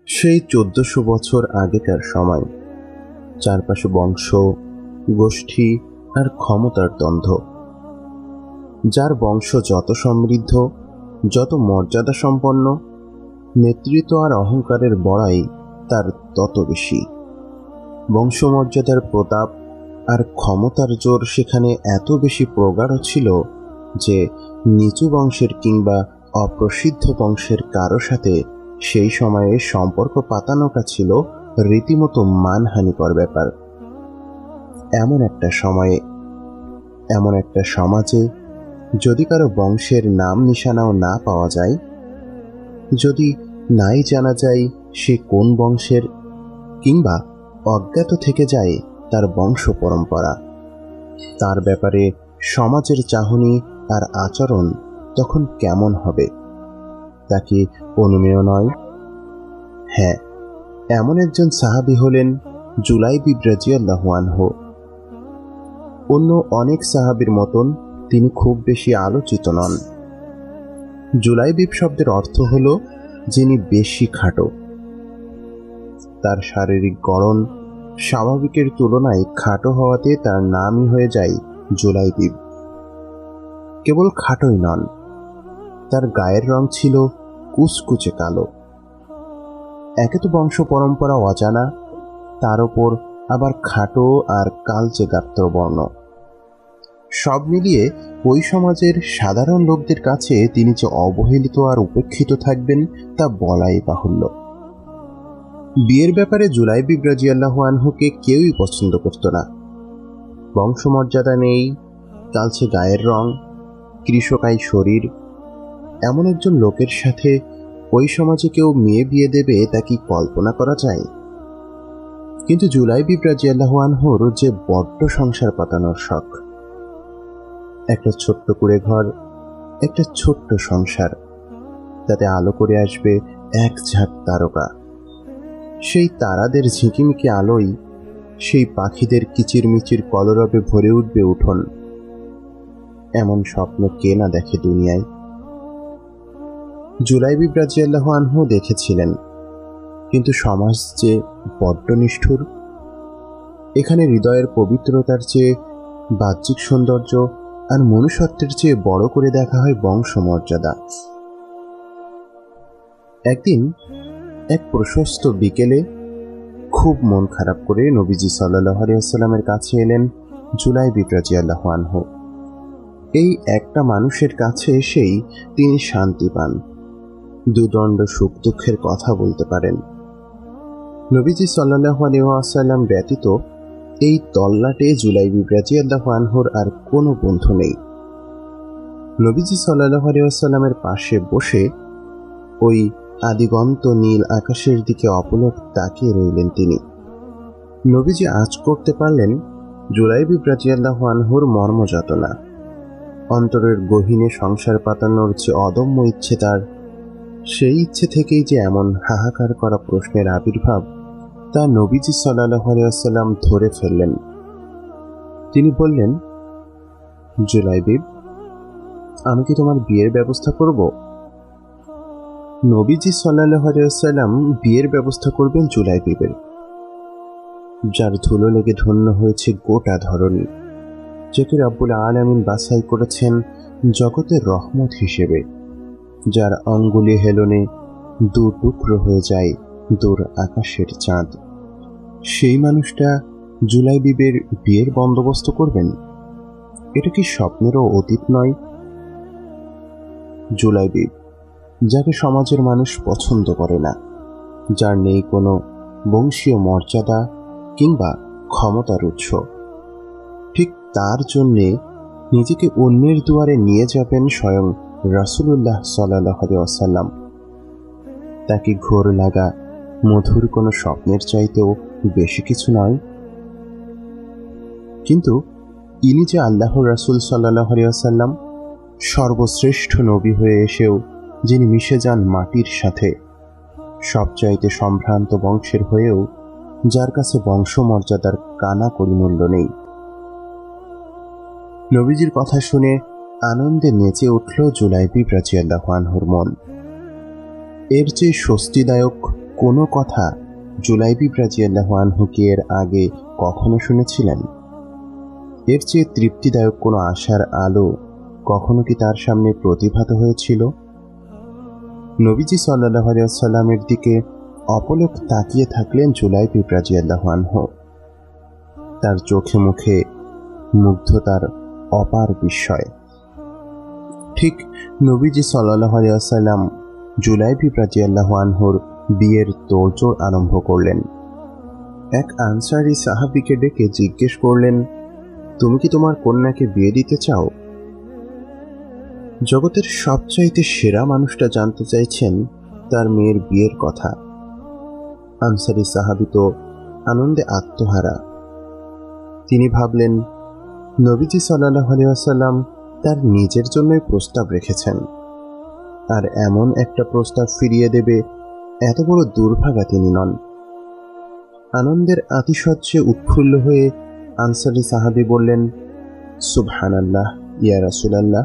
সেই 1400 বছর আগেকার সময়, চারপাশে বংশ, গোষ্ঠী আর ক্ষমতার দ্বন্দ্ব। যার বংশ যত সমৃদ্ধ, যত মর্যাদা সম্পন্ন, নেতৃত্ব আর অহংকারের বড়াই তার তত বেশি। বংশমর্যাদার প্রতাপ আর ক্ষমতার জোর সেখানে এত বেশি প্রগাঢ় ছিল যে নিচু বংশের কিংবা অপ্রসিদ্ধ বংশের কারো সাথে সেই সময়ে সম্পর্ক পাতানোটা ছিল রীতিমতো মানহানিকর ব্যাপার। এমন একটা সময়ে, এমন একটা সমাজে যদি কারো বংশের নাম নিশানাও না পাওয়া যায়, যদি নাই জানা যায় সে কোন বংশের, কিংবা অজ্ঞাত থেকে যায় তার বংশ পরম্পরা, তার ব্যাপারে সমাজের চাহনি আর আচরণ তখন কেমন হবে তা কি অনুমেয় নয়? হ্যাঁ, এমন একজন সাহাবী হলেন জুলাইবিব রাদিয়াল্লাহু আনহু। অন্য অনেক সাহাবীর মতন তিনি খুব বেশি আলোচিত নন। জুলাইবিব শব্দের অর্থ হল যিনি বেশি খাটো। তার শারীরিক গড়ন স্বাভাবিকের তুলনায় খাটো হওয়াতে তার নামই হয়ে যায় জুলাইবিব। কেবল খাটোই নন, তার গায়ের রং ছিল কুচকুচে কালো। একে তো বংশ পরম্পরা অজানা, তার ওপর আবার খাটো আর কালচে গাত্রবর্ণ। সব মিলিয়ে ওই সমাজের সাধারণ লোকদের কাছে তিনি যে অবহেলিত আর উপেক্ষিত থাকবেন তা বলাই বাহুল্য। বিয়ের ব্যাপারে জুলাইবিব রাদিয়াল্লাহু আনহুকে কেউই পছন্দ করত না। বংশমর্যাদা নেই, কালচে গায়ের রং, কৃষকাই শরীর, এমন একজন লোকের সাথে ওই সমাজে কেউ মেয়ে বিয়ে দেবে তা কি কল্পনা করা যায়? কিন্তু জুলাইবিব রাদিয়াল্লাহু আনহুর যে বড্ড সংসার পাতানোর শখ। একটা ছোট্ট কুঁড়ে ঘর, একটা ছোট্ট সংসার, তাতে আলো করে আসবে এক ঝাঁক তারকা। সেই তারাদের ঝিঁকিমিকি আলোয় সেই পাখিদের কিচিরমিচির কলরবে ভরে উঠবে উঠোন। এমন স্বপ্ন কে না দেখে দুনিয়ায়? জুলাইবিব রাদিয়াল্লাহু আনহু দেখেছিলেন, কিন্তু সমাজ যে বড্ড নিষ্ঠুর। এখানে হৃদয়ের পবিত্রতার চেয়ে বাহ্যিক সৌন্দর্য আর মনুষ্যত্বের চেয়ে বড় করে দেখা হয় বংশমর্যাদা। একদিন এক প্রশস্ত বিকেলে খুব মন খারাপ করে নবীজি সাল্লাল্লাহু আলাইহি ওয়াসাল্লামের কাছে এলেন জুলাইবিব রাদিয়াল্লাহু আনহু। এই একটা মানুষের কাছে এসেই তিনি শান্তি পান, দুদণ্ড সুখ দুঃখের কথা বলতে পারেন। নবীজি সাল্লাল্লাহু আলাইহি ওয়াসাল্লাম ব্যতীত এই তল্লাটে জুলাইবিব রাদিয়াল্লাহু আনহুর আর কোনো বন্ধু নেই। নবীজি সাল্লাল্লাহু আলাইহি ওয়াসাল্লামের পাশে বসে ওই আদিগন্ত নীল আকাশের দিকে অপলক তাকিয়ে রইলেন তিনি। নবীজি আঁচ করতে পারলেন জুলাইবিব রাদিয়াল্লাহু আনহুর মর্মযাতনা। অন্তরের গহীনে সংসার পাতানোর যে অদম্য ইচ্ছে তার, সেই ইচ্ছে থেকেই যে এমন হাহাকার করা প্রশ্নের আবির্ভাব তা নবীজি সাল্লাল্লাহু আলাইহি ওয়াসাল্লাম ধরে ফেললেন। তিনি বললেন, জুলাইবিব, আমি কি তোমার বিয়ের ব্যবস্থা করব? নবীজি সাল্লাল্লাহু আলাইহি ওয়াসাল্লাম বিয়ের ব্যবস্থা করবেন জুলাইবিবের, যার ধুলো লেগে ধন্য হয়েছে গোটা ধরনী, যাকে রব্বুল আলামিন বাছাই করেছেন জগতের রহমত হিসেবে, যার আঙ্গুলি হেলনে দু টুকরো হয়ে যায় দূর আকাশের চাঁদ। সেই মানুষটা জুলাইবিবের বিয়ের বন্দোবস্ত করবেন? এটা কি স্বপ্নেরও অতীত নয়? জুলাইবিব, যাকে সমাজের মানুষ পছন্দ করে না, যার নেই কোনো বংশীয় মর্যাদা কিংবা ক্ষমতার উৎস, ঠিক তার জন্যে নিজেকে অন্যের দুয়ারে নিয়ে যাবেন স্বয়ং রাসূলুল্লাহ সাল্লাল্লাহু আলাইহি ওয়াসাল্লাম। তা কি ঘোর লাগা মধুর কোনো স্বপ্নের চাইতেও বেশি কিছু নয়? কিন্তু ইনি যে আল্লাহর রাসূল সাল্লাল্লাহু আলাইহি ওয়াসাল্লাম, সর্বশ্রেষ্ঠ নবী হয়ে এসেও যিনি মিশে যান মাটির সাথে, সবচাইতে সম্ভ্রান্ত বংশের হয়েও যার কাছে বংশমর্যাদার কানা করিমূল্য নেই। নবীজির কথা শুনে আনন্দে নেচে উঠল জুলাইবিব রাদিয়াল্লাহু আনহুর মন। এর চেয়ে স্বস্তিদায়ক কোনো কথা জুলাইবিব রাদিয়াল্লাহু আনহু কি এর আগে কখনো শুনেছিলেন? এর চেয়ে তৃপ্তিদায়ক কোনো আশার আলো কখনো কি তার সামনে প্রতিভাত হয়েছিল? নবীজি সাল্লাল্লাহু আলাইহি ওয়াসাল্লামের দিকে অপলক তাকিয়ে থাকলেন জুলাইবিব রাদিয়াল্লাহু আনহু। তার চোখে মুখে মুগ্ধতার অপার বিস্ময়। ঠিক নবীজি সাল্লাল্লাহু আলাইহি ওয়াসাল্লাম জুলাইবিব রাদিয়াল্লাহু আনহুর বিয়ের তোড়জোড় আরম্ভ করলেন। এক আনসারী সাহাবীকে ডেকে জিজ্ঞেস করলেন, তুমি কি তোমার কন্যাকে বিয়ে দিতে চাও? জগতের সবচাইতে সেরা মানুষটা জানতে চাইছেন তার মেয়ের বিয়ের কথা। আনসারী সাহাবী তো আনন্দে আত্মহারা। তিনি ভাবলেন, নবীজি সাল্লাল্লাহু আলাইহি ওয়াসাল্লাম তার নিজের জন্যই প্রস্তাব রেখেছেন, আর এমন একটা প্রস্তাব ফিরিয়ে দেবে এত বড় দুর্ভাগা তিনি নন। আনন্দের আতিশয্যে উৎফুল্ল হয়ে আনসারী সাহাবী বললেন, সুবহানাল্লাহ ইয়া রাসূলুল্লাহ,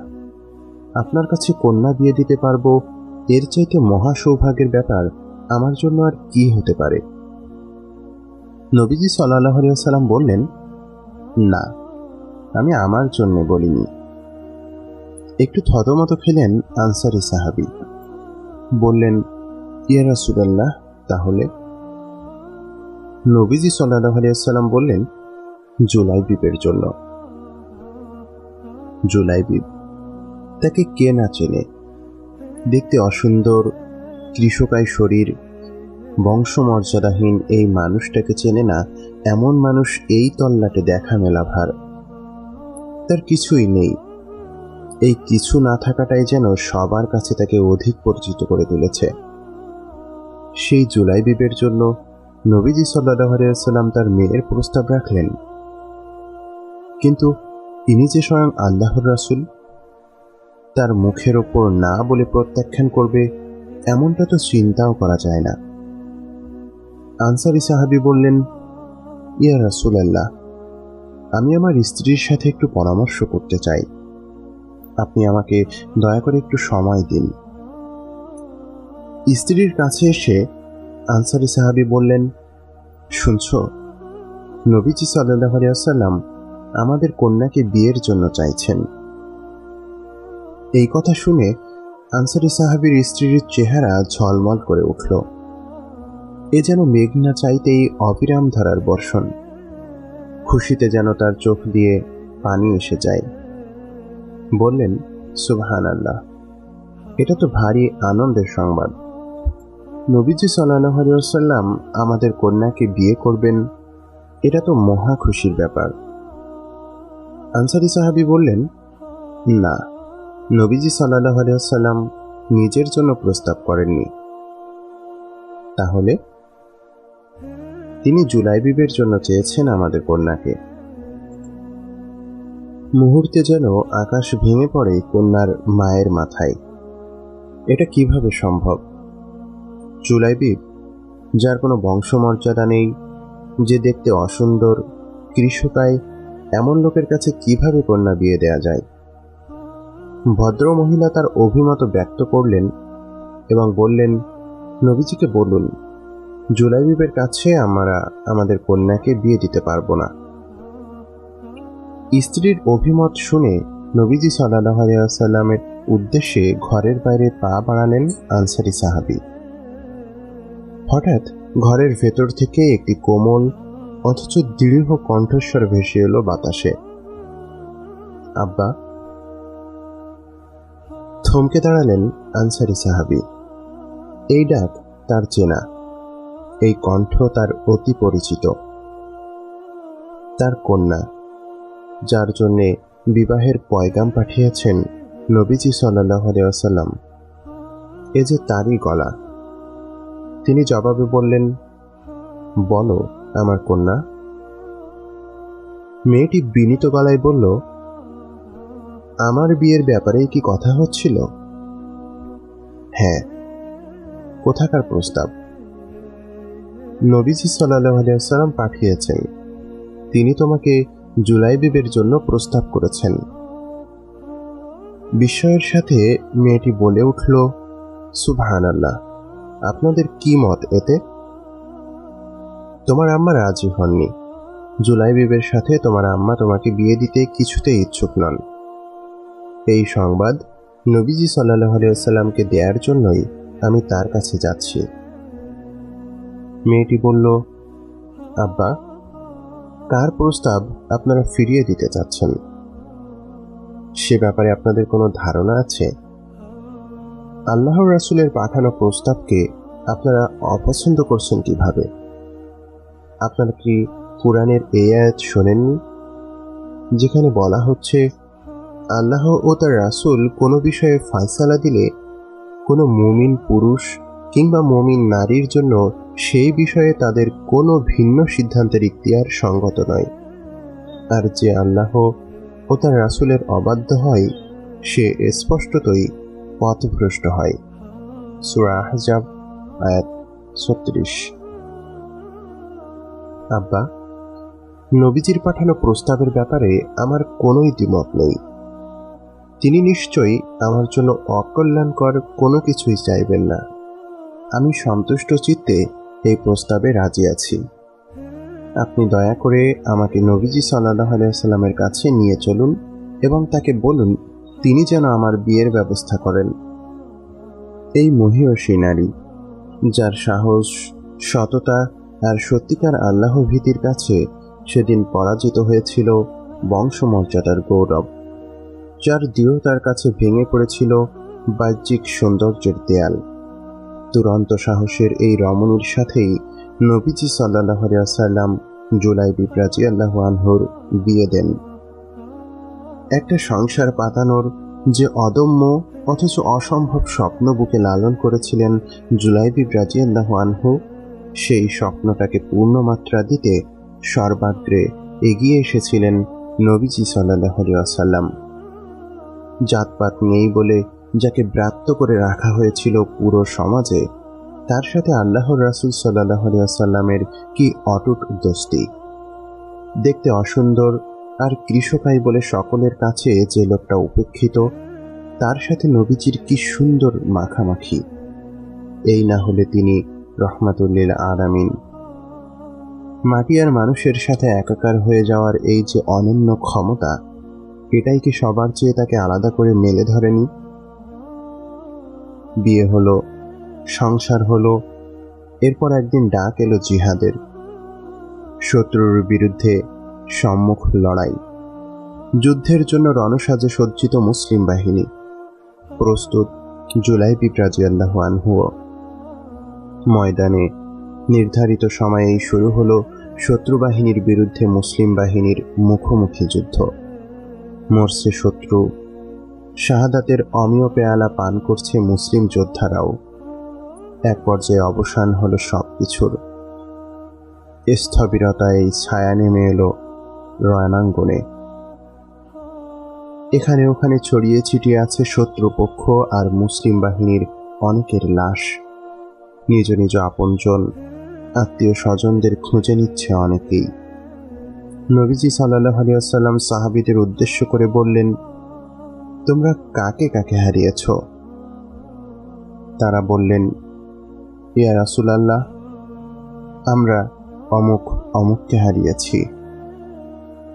আপনার কাছে কন্যা বিয়ে দিতে পারবো এর চাইতে মহা সৌভাগ্যের ব্যাপার আমার জন্য আর কি হতে পারে? নবীজি সাল্লাল্লাহু আলাইহি ওয়াসাল্লাম বললেন, না, আমি আমার জন্য বলিনি। একটু থতমত খেলেন আনসারী সাহাবী। বললেন, ইয়া রাসূলুল্লাহ, তাহলে? নবীজি সাল্লাল্লাহু আলাইহি ওয়াসাল্লাম বললেন, জুলাইবিবের জন্য। জুলাইবিব, তাকে কে না চেনে? দেখতে অসুন্দর, কৃশকায় শরীর, বংশমর্যাদাহীন এই মানুষটাকে চেনে না এমন মানুষ এই তল্লাটে দেখা মেলা ভার। তার কিছুই নেই, এই কিছু না থাকাটাই যেন সবার কাছে তাকে অধিক পরিচিত করে তুলেছে। সেই জুলাইবিবের জন্য নবীজি সাল্লাল্লাহু আলাইহি ওয়াসাল্লাম তার মেয়ের প্রস্তাব রাখলেন। কিন্তু ইনি যে স্বয়ং আল্লাহর রাসূল, তার মুখের ওপর না বলে প্রত্যাখ্যান করবে এমনটা তো চিন্তাও করা যায় না। আনসারী সাহাবী বললেন, ইয়া রাসূলুল্লাহ, আমি আমার স্ত্রীর সাথে একটু পরামর্শ করতে চাই, আপনি আমাকে দয়া করে একটু সময় দিন। স্ত্রীর কাছে এসে আনসারী সাহাবী বললেন, শুনছো, নবীজি সাল্লাল্লাহু আলাইহি ওয়াসাল্লাম আমাদের কন্যাকে বিয়ের জন্য চাইছেন। এই কথা শুনে আনসারী সাহাবীর স্ত্রীর চেহারা ঝলমল করে উঠল। এ যেন মেঘ না চাইতেই অবিরাম ধারার বর্ষণ। খুশিতে যেন তার চোখ দিয়ে পানি এসে যায়। বললেন, সুবহানাল্লাহ, এটা তো ভারী আনন্দের সংবাদ। নবীজি সাল্লাল্লাহু আলাইহি ওয়াসাল্লাম আমাদের কন্যাকে বিয়ে করবেন, এটা তো মহা খুশির ব্যাপার। আনসারী সাহাবী বললেন, না, নবীজি সাল্লাল্লাহু আলাইহি ওয়াসাল্লাম নিজের জন্য প্রস্তাব করেননি। তাহলে? তিনি জুলাইবিবের জন্য চেয়েছেন আমাদের কন্যাকে। মুহূর্তে যেন আকাশ ভেঙে পড়ে কন্যার মায়ের মাথায়। এটা কিভাবে সম্ভব? জুলাইবিব, যার কোনো বংশমর্যাদা নেই, যে দেখতে অসুন্দর, কৃশকায়, এমন লোকের কাছে কিভাবে কন্যা বিয়ে দেয়া যায়? ভদ্র মহিলা তার অভিমত ব্যক্ত করলেন এবং বললেন, নবীজিকে বলুন, জুলাইবিবের কাছে আমরা আমাদের কন্যাকে বিয়ে দিতে পারবো না। স্ত্রীর অভিমত শুনে নবীজি সাল্লাল্লাহু আলাইহি ওয়াসাল্লামের উদ্দেশ্যে ঘরের বাইরে পা বাড়ালেন আনসারী সাহাবী। হঠাৎ ঘরের ভেতর থেকে একটি কোমল অথচ দৃঢ় কণ্ঠস্বর ভেসে এলো বাতাসে, আব্বা। থমকে দাঁড়ালেন আনসারী সাহাবী। এই ডাক তার চেনা, এই কণ্ঠ তার অতি পরিচিত। তার কন্যা, যার জন্যে বিবাহের পয়গাম পাঠিয়েছেন নবীজি সাল্লাল্লাহু আলাইহি ওয়াসাল্লাম, এ যে তারই গলা। তিনি জবাবে বললেন, বলো আমার কন্যা। মেয়েটি বিনীত গলায় বলল, আমার বিয়ের ব্যাপারেই কি কথা হচ্ছিল? হ্যাঁ। কোথাকার প্রস্তাব? নবীজি সাল্লাল্লাহু আলাইহি ওয়াসাল্লাম পাঠিয়েছেন, তিনি তোমাকে জুলাইবিবের জন্য প্রস্তাব করেছেন। বিস্ময়ের সাথে মেয়েটি বলে উঠল, সুবহানাল্লাহ, আপনাদের কি মত এতে? তোমার আম্মা রাজি হননি। জুলাইবিবের সাথে তোমার আম্মা তোমাকে বিয়ে দিতে কিছুতেই ইচ্ছুক নন। এই সংবাদ নবীজি সাল্লাল্লাহু আলাইহি ওয়াসাল্লামকে দেওয়ার জন্যই আমি তার কাছে যাচ্ছি। মেয়েটি বলল, আব্বা, কার প্রস্তাব আপনারা ফিরিয়ে দিতে চাচ্ছেন? সে ব্যাপারে আপনাদের কোনো ধারণা আছে? আল্লাহর রাসূলের পাঠানো প্রস্তাবকে আপনারা অপছন্দ করছেন কিভাবে? আপনারা কি কুরআনের এই আয়াত শোনেননি, যেখানে বলা হচ্ছে আল্লাহ ও তার রাসূল কোনো বিষয়ে ফয়সালা দিলে কোনো মুমিন পুরুষ কিংবা মুমিন নারীর জন্য সেই বিষয়ে তাদের কোনো ভিন্ন সিদ্ধান্তের ইখতিয়ার সঙ্গত নয়, আর যে আল্লাহ ও তার রাসূলের অবাধ্য হয় সে স্পষ্টতই পথভ্রষ্ট হয়। সূরা আহজাব আয়াত ৩৬। আব্বা, নবীজির পাঠানো প্রস্তাবের ব্যাপারে আমার কোনোই দ্বিমত নেই। তিনি নিশ্চয়ই আমার জন্য অকল্যাণকর কোনো কিছুই চাইবেন না। আমি সন্তুষ্ট চিত্তে এই প্রস্তাবে রাজি আছি। আপনি দয়া করে আমাকে নবীজি সাল্লাল্লাহু আলাইহি ওয়াসাল্লামের কাছে নিয়ে চলুন এবং তাকে বলুন তিনি যেন আমার বিয়ের ব্যবস্থা করেন। এই মহীয়সী নারী, যার সাহস, সততা আর সত্যিকার আল্লাহ ভীতির কাছে সেদিন পরাজিত হয়েছিল বংশমর্যাদার গৌরব, যার দৃঢ়তার কাছে ভেঙে পড়েছিল বাহ্যিক সৌন্দর্যের দেয়াল, দুরন্ত সাহসের এই রমণীর সাথেই নবীজি সাল্লাল্লাহু আলাইহি ওয়াসাল্লাম জুলাইবিব রাদিয়াল্লাহু আনহুর বিয়ে দেন। একটা সংসার পাতানোর যে অদম্য অথচ অসম্ভব স্বপ্ন বুকে লালন করেছিলেন জুলাইবিব রাদিয়াল্লাহু আনহু, সেই স্বপ্নটাকে পূর্ণমাত্রা দিতে সর্বাগ্রে এগিয়ে এসেছিলেন নবীজি সাল্লাল্লাহু আলাইহি ওয়াসাল্লাম। জাতপাত নেই বলে যাকে ব্রাত্য করে রাখা হয়েছিল পুরো সমাজে, তার সাথে আল্লাহর রাসূল সাল্লাল্লাহু আলাইহি ওয়াসাল্লামের কি অটুট দোস্তি। দেখতে অসুন্দর আর কৃষকাই বলে সকলের কাছে যে লোকটা উপেক্ষিত, তার সাথে নবীজির কি সুন্দর মাখামাখি। এই না হলে তিনি রহমাতুল লিল আলামিন। মাটি আর মানুষের সাথে একাকার হয়ে যাওয়ার এই যে অনন্য ক্ষমতা, এটাই কি সবার চেয়ে তাকে আলাদা করে মেলে ধরেনি? বিয়ে হলো, সংসার হলো, এরপর একদিন ডাক এলো জিহাদের। শত্রুর বিরুদ্ধে সম্মুখ লড়াই, যুদ্ধের জন্য রণসাজে সজ্জিত মুসলিম বাহিনী, প্রস্তুত জুলাইবিব রাদিয়াল্লাহু আনহুও। ময়দানে নির্ধারিত সময়েই শুরু হলো শত্রু বাহিনীর বিরুদ্ধে মুসলিম বাহিনীর মুখোমুখি যুদ্ধ। মরছে শত্রু, শাহাদাতের অমীয় পেয়ালা পান করছে মুসলিম যোদ্ধারাও। এক পর্যায়ে অবসান হলো সবকিছুর। স্থবিরতায় ছায়া নেমে এলো রণাঙ্গনে। এখানে ওখানে ছড়িয়ে ছিটিয়ে আছে শত্রুপক্ষ আর মুসলিম বাহিনীর অনেকের লাশ। নিজ নিজ আপনজন, আত্মীয় স্বজনদের খুঁজে নিচ্ছে অনেকেই। নবীজি সাল্লাল্লাহু আলাইহি ওয়াসাল্লাম সাহাবীদের উদ্দেশ্য করে বললেন, তোমরা কাকে কাকে হারিয়েছ? তারা বললেন, ইয়া রাসূলুল্লাহ, আমরা অমুক অমুককে হারিয়েছি।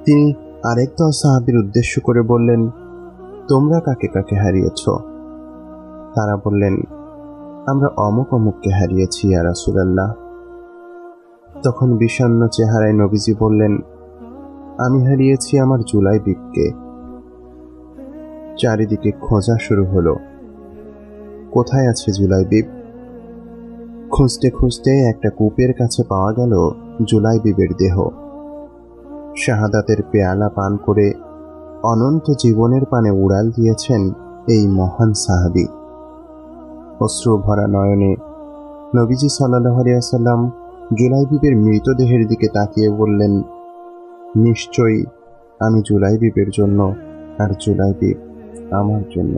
তিনি আরেকদল সাহাবীর উদ্দেশ্য করে বললেন, তোমরা কাকে কাকে হারিয়েছ? তারা বললেন, আমরা অমুক অমুককে হারিয়েছি ইয়া রাসূলুল্লাহ। তখন বিষণ্ণ চেহারায় নবীজি বললেন, আমি হারিয়েছি আমার জুলাইবিবকে। চারিদিকে খোঁজা শুরু হলো, কোথায় আছে জুলাইবিব? খুঁজতে খুঁজতে একটা কূপের কাছে পাওয়া গেল জুলাইবিবের দেহ। শাহাদাতের পেয়ালা পান করে অনন্ত জীবনের পানে উড়াল দিয়েছেন এই মহান সাহাবী। অশ্রু ভরা নয়নে নবীজি সাল্লাল্লাহু আলাইহি ওয়াসাল্লাম জুলাইবিবের মৃতদেহের দিকে তাকিয়ে বললেন, নিশ্চয়ই আমি জুলাইবিবের জন্য আর জুলাইবিব আমার জন্য।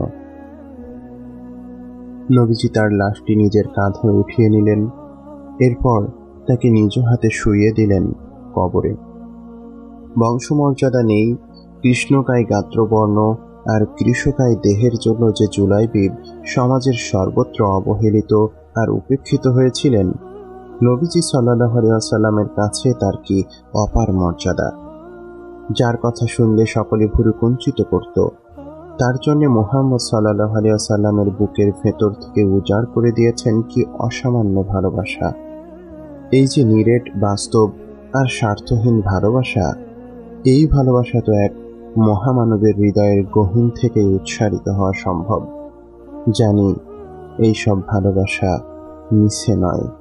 নবীজি তার লাশটি নিজের কাঁধে উঠিয়ে নিলেন, এরপর তাকে নিজ হাতে শুইয়ে দিলেন কবরে। বংশমর্যাদা নেই, কৃষ্ণকায় গাত্রবর্ণ আর কৃষকায় দেহের জন্য যে জুলাইবিব সমাজের সর্বত্র অবহেলিত আর উপেক্ষিত হয়েছিলেন, নবীজি সাল্লাল্লাহু আলাইহি ওয়াসাল্লামের কাছে তার কি অপার মর্যাদা। যার কথা শুনলে সকলে ভুরু কুঞ্চিত করত, তার জন্য মুহাম্মদ সাল্লাল্লাহু আলাইহি ওয়াসাল্লামের বুকের ভেতর থেকে উজাড় করে দিয়েছেন কি অসামান্য ভালোবাসা। এই যে নিরেট, বাস্তব আর স্বার্থহীন ভালোবাসা, এই ভালোবাসা তো এক মহামানবের হৃদয়ের গহীন থেকে উৎসারিত হওয়া সম্ভব। জানি এই সব ভালোবাসা মিছে নয়।